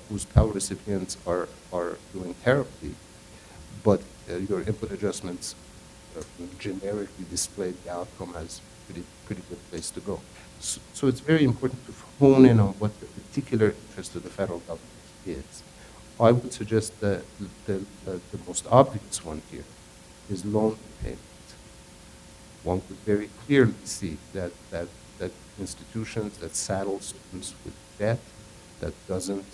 whose Pell recipients are doing terribly, but your input adjustments generically display the outcome as pretty good place to go. So it's very important to hone in on what the particular interest of the federal government is. I would suggest that the most obvious one here is loan repayment. One could very clearly see that institutions that saddle students with debt that doesn't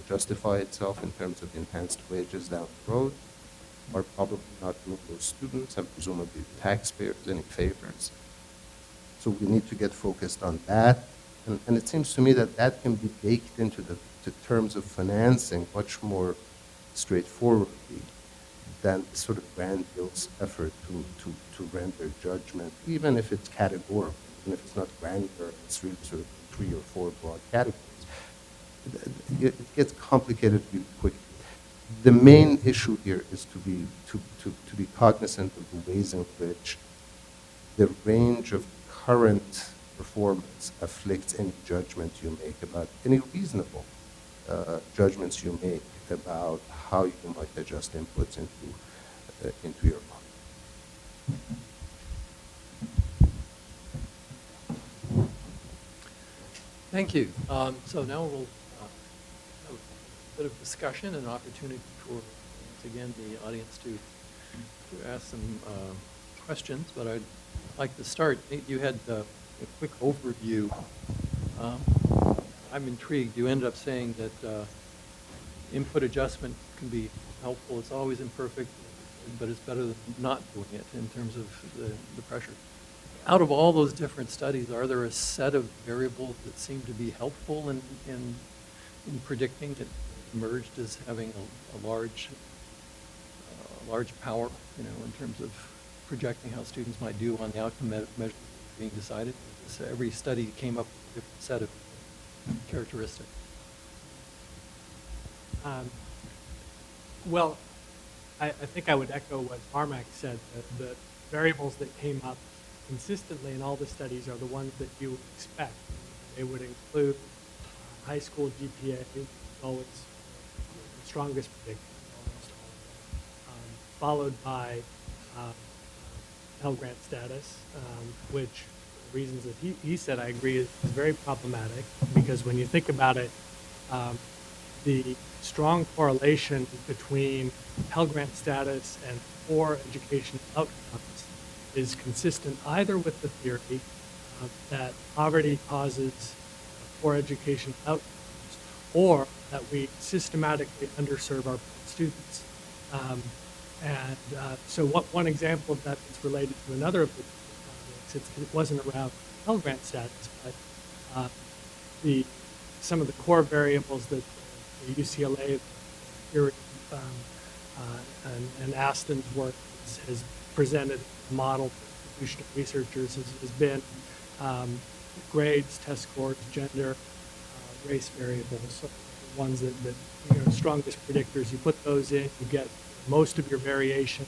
justify itself in terms of enhanced wages down the road are probably not doing those students and presumably the taxpayers any favors. So we need to get focused on that. And it seems to me that can be baked into the terms of financing much more straightforwardly than sort of grandiose effort to render judgment, even if it's categorical. even if it's not granular, it's really sort of 3 or 4 broad categories. It gets complicated really quickly. The main issue here is to be cognizant of the ways in which the range of current performance afflicts any judgment you make about any reasonable judgments you make about how you might adjust inputs into your model. Thank you. So now we'll have a bit of discussion and opportunity for, once again, the audience to ask some questions, but I'd like to start. Nate, you had a quick overview. I'm intrigued. You ended up saying that input adjustment can be helpful. It's always imperfect, but it's better than not doing it in terms of the pressure. Out of all those different studies, are there a set of variables that seem to be helpful in predicting that emerged as having a large power, in terms of projecting how students might do on the outcome measures being decided? So every study came up with a different set of characteristics. Well, I think I would echo what Barmak said, that the variables that came up consistently in all the studies are the ones that you would expect. They would include high school GPA, always the strongest predictor, almost all of them, followed by Pell Grant status, which, for reasons that he said, I agree, is very problematic, because when you think about it, the strong correlation between Pell Grant status and poor educational outcomes is consistent either with the theory that poverty causes poor educational outcomes, or that we systematically underserve our students. So one example of that is related to another of the projects. It wasn't around Pell Grant status, but some of the core variables that the UCLA theory and Aston's work has presented a model for institutional researchers has been grades, test scores, gender, race variables. So the ones that strongest predictors, you put those in, you get most of your variation.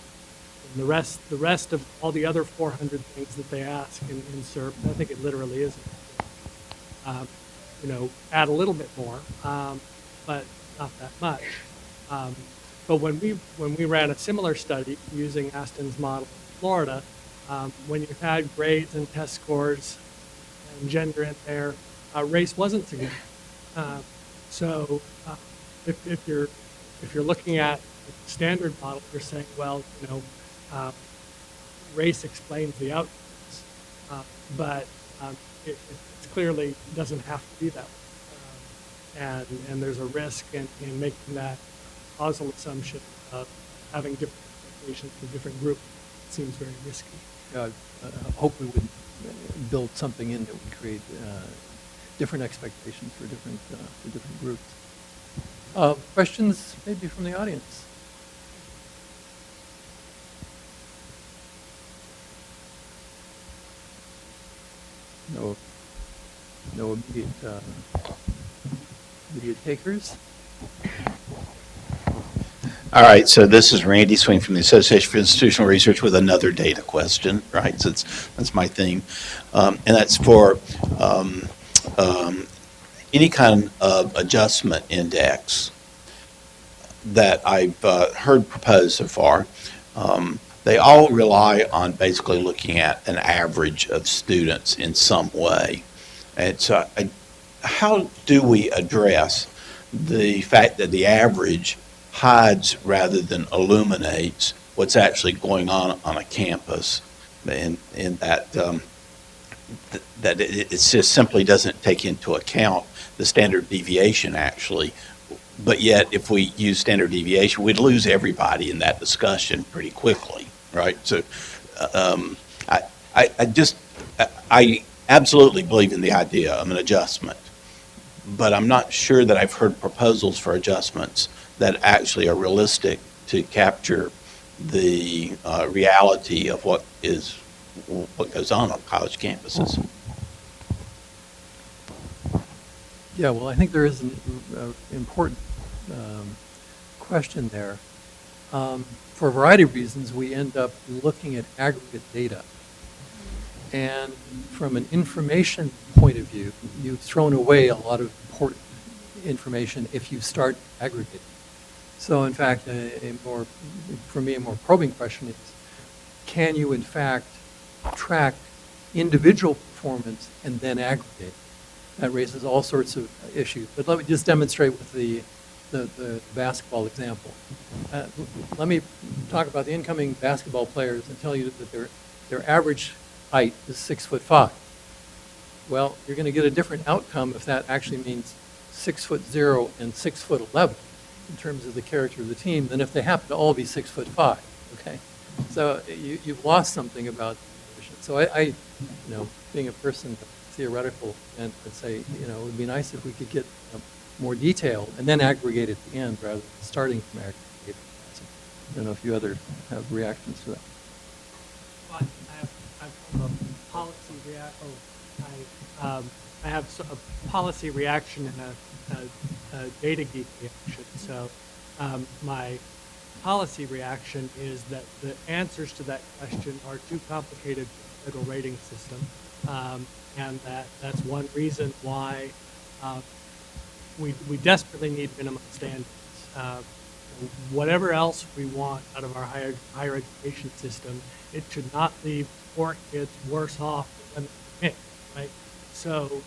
And the rest of all the other 400 things that they ask in SERP, I think it literally is, add a little bit more, but not that much. But when we ran a similar study using Aston's model in Florida, when you had grades and test scores and gender in there, race wasn't significant. So if you're looking at the standard model, you're saying, well, race explains the outcomes, but it clearly doesn't have to be that way. And there's a risk in making that causal assumption of having different expectations for different groups. It seems very risky. I hope we would build something in that would create different expectations for different groups. Questions maybe from the audience? No immediate takers? All right, so this is Randy Swing from the Association for Institutional Research with another data question, right? So that's my theme. And that's for any kind of adjustment index that I've heard proposed so far. They all rely on basically looking at an average of students in some way. And so how do we address the fact that the average hides rather than illuminates what's actually going on a campus, and that that it just simply doesn't take into account the standard deviation actually, but yet if we use standard deviation, we'd lose everybody in that discussion pretty quickly, right? So I absolutely believe in the idea of an adjustment, but I'm not sure that I've heard proposals for adjustments that actually are realistic to capture the reality of what goes on college campuses. Yeah, well, I think there is an important question there. For a variety of reasons, we end up looking at aggregate data. And from an information point of view, you've thrown away a lot of important information if you start aggregating. So in fact, for me, a more probing question is, can you in fact track individual performance and then aggregate? That raises all sorts of issues. But let me just demonstrate with the basketball example. Let me talk about the incoming basketball players and tell you that their average height is 6'5". Well, you're going to get a different outcome if that actually means 6'0" and 6'11" in terms of the character of the team than if they happen to all be 6'5". Okay, so you've lost something about the position. So I being a person theoretical, and I'd say it would be nice if we could get more detail and then aggregate at the end rather than starting from aggregate. So, I don't know if you other have reactions to that. Well, I have a policy I have a policy reaction and a data geek reaction. So my policy reaction is that the answers to that question are too complicated for the federal rating system, and that's one reason why we desperately need minimum standards. Whatever else we want out of our higher education system, it should not leave poor kids worse off than they right? So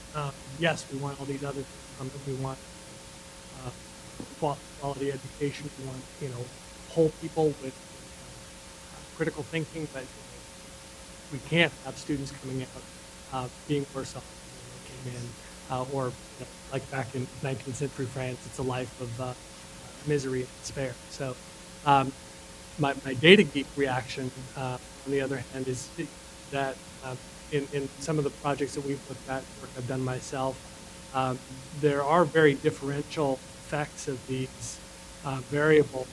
yes, we want all these other things from it. We want quality education. We want whole people with critical thinking, but we can't have students coming out being worse off than they came in, or like back in 19th century France, it's a life of misery and despair. So my data geek reaction, on the other hand, is that in some of the projects that we've looked at, work I've done myself, there are very differential effects of these variables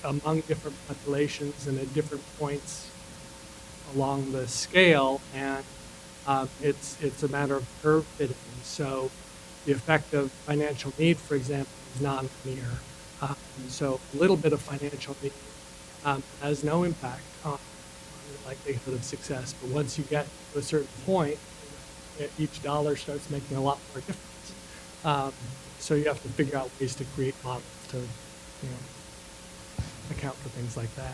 among different populations and at different points along the scale, and it's a matter of curve fitting. So the effect of financial need, for example, is non-linear. So a little bit of financial need has no impact on the likelihood of success. But once you get to a certain point, each dollar starts making a lot more difference. So you have to figure out ways to create models to account for things like that.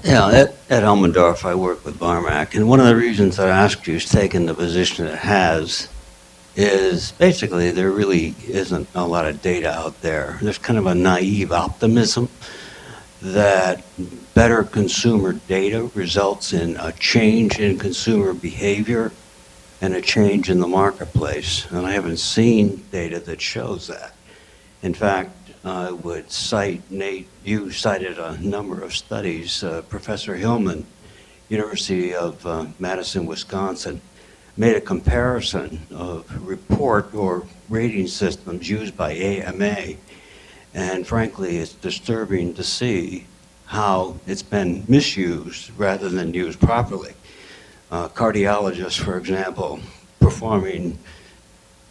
Yeah, at Elmendorf, I work with Barmak, and one of the reasons that AASCU has taken the position it has is basically there really isn't a lot of data out there. There's kind of a naive optimism that better consumer data results in a change in consumer behavior and a change in the marketplace, and I haven't seen data that shows that. In fact, I would cite, Nate, you cited a number of studies. Professor Hillman, University of Madison, Wisconsin, made a comparison of report or rating systems used by AMA, and frankly, it's disturbing to see how it's been misused rather than used properly. Cardiologists, for example, performing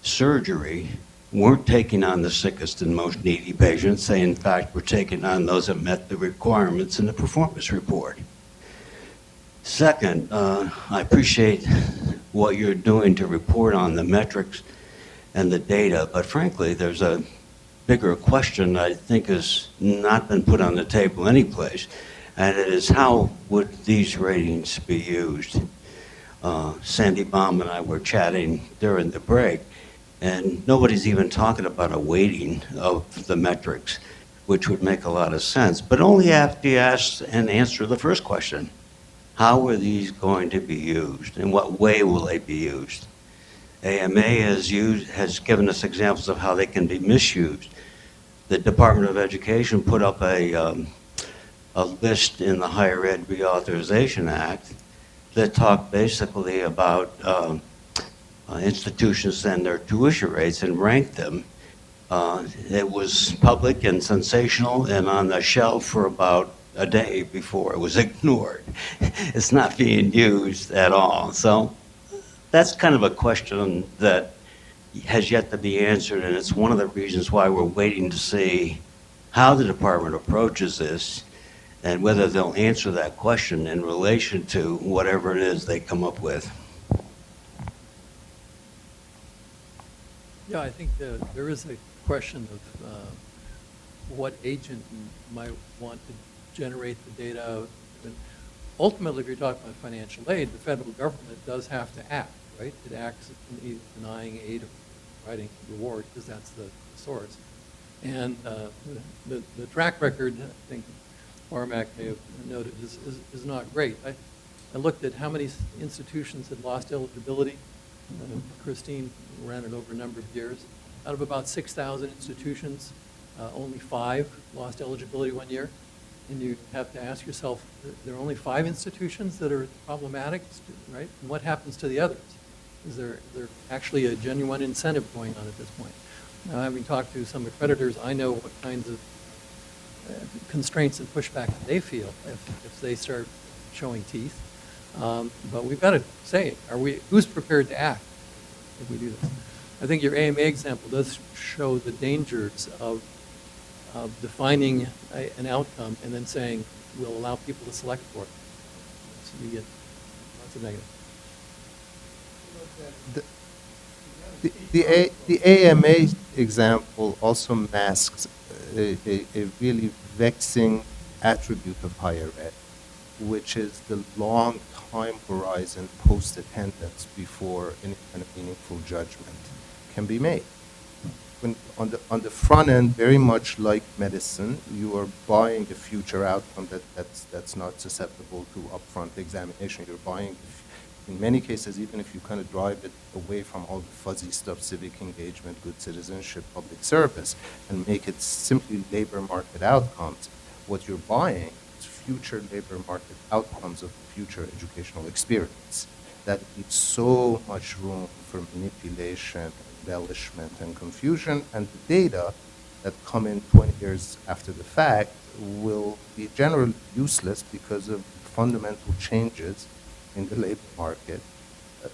surgery weren't taking on the sickest and most needy patients. They, in fact, were taking on those that met the requirements in the performance report. Second, I appreciate what you're doing to report on the metrics and the data, but frankly, there's a bigger question I think has not been put on the table anyplace, and it is how would these ratings be used? Sandy Baum and I were chatting during the break, and nobody's even talking about a weighting of the metrics, which would make a lot of sense, but only after you ask and answer the first question. How are these going to be used? In what way will they be used? AMA has given us examples of how they can be misused. The Department of Education put up a list in the Higher Ed Reauthorization Act that talked basically about institutions and their tuition rates and ranked them. It was public and sensational and on the shelf for about a day before it was ignored. It's not being used at all. So that's kind of a question that has yet to be answered, and it's one of the reasons why we're waiting to see how the department approaches this and whether they'll answer that question in relation to whatever it is they come up with. Yeah, I think there is a question of what agent might want to generate the data. And ultimately, if you're talking about financial aid, the federal government does have to act, right? It acts in either denying aid or providing reward, because that's the source. And the track record, I think Barmak may have noted, is not great. I looked at how many institutions had lost eligibility. Christine ran it over a number of years. Out of about 6,000 institutions, only 5 lost eligibility one year. And you have to ask yourself, there are only 5 institutions that are problematic, right? And what happens to the others? Is there actually a genuine incentive going on at this point? Now, having talked to some accreditors, I know what kinds of constraints and pushback that they feel if they start showing teeth. But we've got to say, who's prepared to act if we do this? I think your AMA example does show the dangers of defining an outcome and then saying we'll allow people to select for it. So you get lots of negative. The AMA example also masks a really vexing attribute of higher ed, which is the long time horizon post-attendance before any kind of meaningful judgment can be made. When on the front end, very much like medicine, you are buying a future outcome that's not susceptible to upfront examination. You're buying, in many cases, even if you kind of drive it away from all the fuzzy stuff, civic engagement, good citizenship, public service, and make it simply labor market outcomes, what you're buying is future labor market outcomes of future educational experience. That leaves so much room for manipulation, embellishment, and confusion, and the data that come in 20 years after the fact will be generally useless because of fundamental changes in the labor market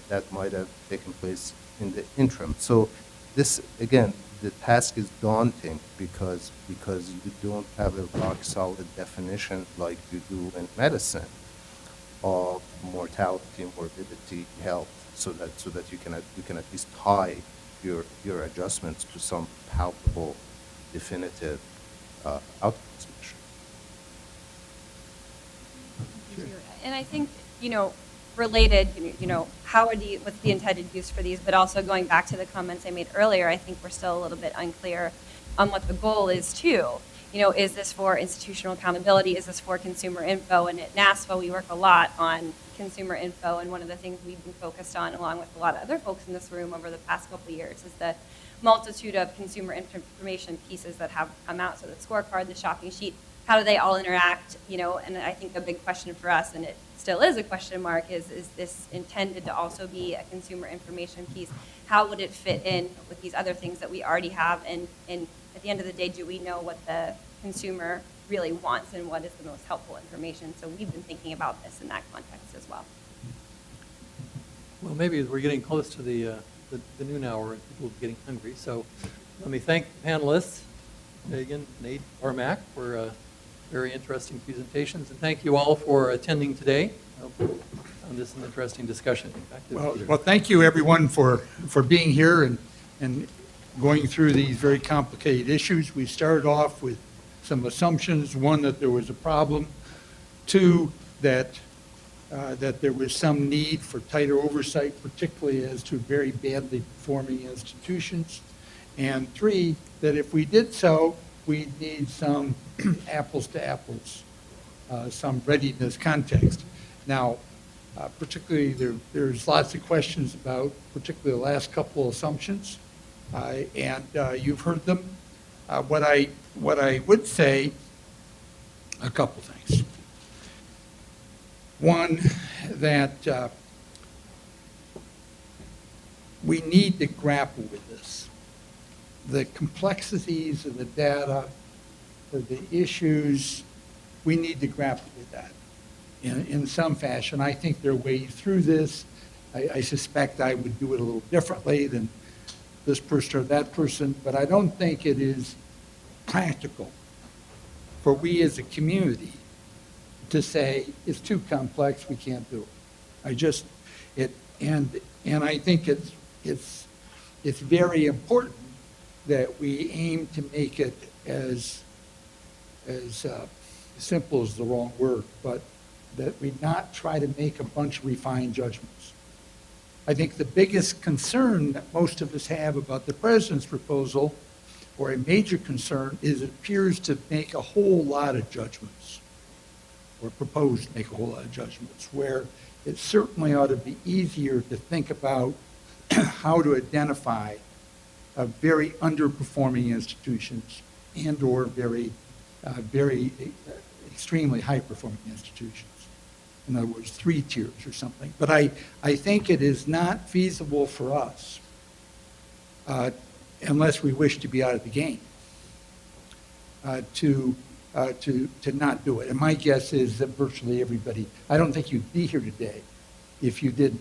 that might have taken place in the interim. So this, again, the task is daunting because you don't have a rock solid definition like you do in medicine of mortality, morbidity, health, so that you can at least tie your adjustments to some palpable, definitive outcomes measure. And I think, related, what's the intended use for these, but also going back to the comments I made earlier, I think we're still a little bit unclear on what the goal is too. Is this for institutional accountability? Is this for consumer info? And at NASFAA, we work a lot on consumer info, and one of the things we've been focused on, along with a lot of other folks in this room over the past couple of years, is the multitude of consumer information pieces that have come out. So the scorecard, the shopping sheet, how do they all interact? And I think a big question for us, and it still is a question mark, is this intended to also be a consumer information piece? How would it fit in with these other things that we already have? And at the end of the day, do we know what the consumer really wants and what is the most helpful information? So we've been thinking about this in that context as well. Well, maybe we're getting close to the noon hour and people are getting hungry. So let me thank the panelists, Megan, Nate, Barmak, for very interesting presentations. And thank you all for attending today on this interesting discussion. Well, thank you everyone for being here and going through these very complicated issues. We started off with some assumptions. One, that there was a problem. Two, that there was some need for tighter oversight, particularly as to very badly performing institutions. And three, that if we did so, we'd need some apples to apples, some readiness context. Now, particularly there's lots of questions about particularly the last couple of assumptions, and you've heard them. What I would say, a couple things. One, that we need to grapple with this. The complexities of the data, the issues, we need to grapple with that in some fashion. I think there are ways through this, I suspect I would do it a little differently than this person or that person, but I don't think it is practical for we as a community to say, it's too complex, we can't do it. And I think it's very important that we aim to make it as simple is the wrong word, but that we not try to make a bunch of refined judgments. I think the biggest concern that most of us have about the president's proposal, or a major concern, is it appears to make a whole lot of judgments, or propose to make a whole lot of judgments, where it certainly ought to be easier to think about how to identify very underperforming institutions and/or very extremely high-performing institutions. In other words, 3 tiers or something. But I think it is not feasible for us, unless we wish to be out of the game, to not do it. And my guess is that virtually everybody, I don't think you'd be here today if you didn't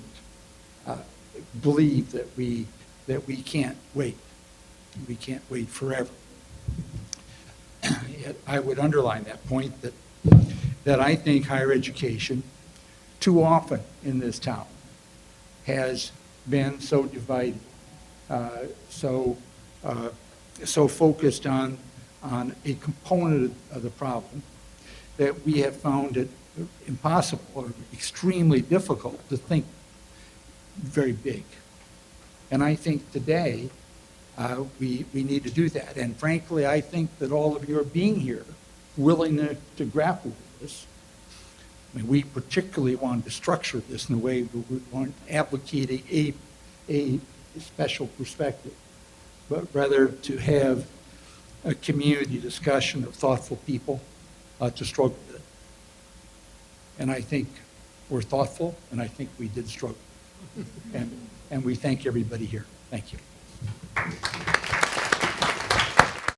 believe that we can't wait. We can't wait forever. Yet I would underline that point that I think higher education, too often in this town, has been so divided, so focused on a component of the problem that we have found it impossible or extremely difficult to think very big. And I think today we need to do that. And frankly, I think that all of you are being here willing to grapple with this. I mean, we particularly wanted to structure this in a way where we weren't advocating a special perspective, but rather to have a community discussion of thoughtful people to struggle with it. And I think we're thoughtful, and I think we did struggle. And we thank everybody here. Thank you.